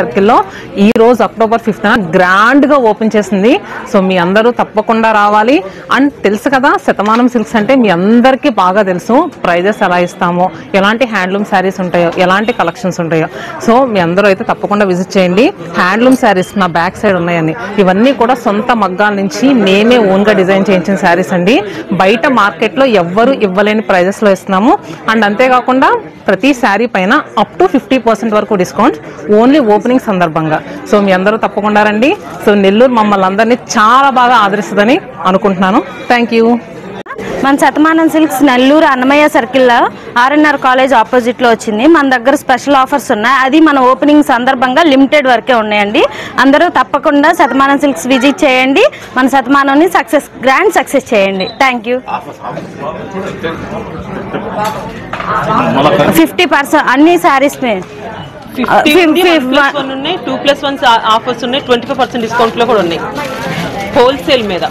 సర్కిల్లో ఈ రోజు అక్టోబర్ 5th గ్రాండ్ గా ఓపెన్ చేసింది. సో మీ అందరూ తప్పకుండా రావాలి. అండ్ తెలుసు కదా, శతమానం సిల్క్స్ అంటే మీ అందరికీ బాగా తెలుసు. ప్రైజెస్ ఎలా ఇస్తామో, ఎలాంటి హ్యాండ్లూమ్ శారీస్ ఉంటాయో, ఎలాంటి కలెక్షన్స్ ఉంటాయో. సో మీ అందరూ అయితే తప్పకుండా విజిట్ చేయండి. హ్యాండ్లూమ్ శారీస్ నా బ్యాక్ సైడ్ ఉన్నాయని, ఇవన్నీ కూడా సొంత మగ్గాల నుంచి మేమే ఓన్ గా డిజైన్ చేయించిన శారీస్ అండి. బయట మార్కెట్ లో ఎవ్వరు ఇవ్వలేని ప్రైజెస్ లో ఇస్తున్నాము. అండ్ అంతేకాకుండా ప్రతి శారీ పైన అప్ టు 50% వరకు డిస్కౌంట్ ఓన్లీ ఓపెనింగ్ సందర్భంగా. సో మీ అందరూ తప్పకుండా రండి. సో నెల్లూరు మమ్మల్ని అందరినీ చాలా బాగా ఆదరిస్తుందని అనుకుంటున్నాను. Thank you. మన శతమానం సిల్క్స్ నెల్లూరు అన్నమయ్య సర్కిల్లో ఆర్ఎన్ఆర్ కాలేజ్ ఆపోజిట్ లో వచ్చింది. మన దగ్గర స్పెషల్ ఆఫర్స్ ఉన్నాయి. అది మన ఓపెనింగ్ సందర్భంగా లిమిటెడ్ వరకే ఉన్నాయండి. అందరూ తప్పకుండా శతమానం సిల్క్స్ విజిట్ చేయండి. మన శతమానాన్ని గ్రాండ్ సక్సెస్ చేయండి. Thank you. 50% అన్ని శారీస్ మే 2+1 ఆఫర్స్ ఉన్నాయి. 25% డిస్కౌంట్ లో కూడా ఉన్నాయి హోల్సేల్ మీద.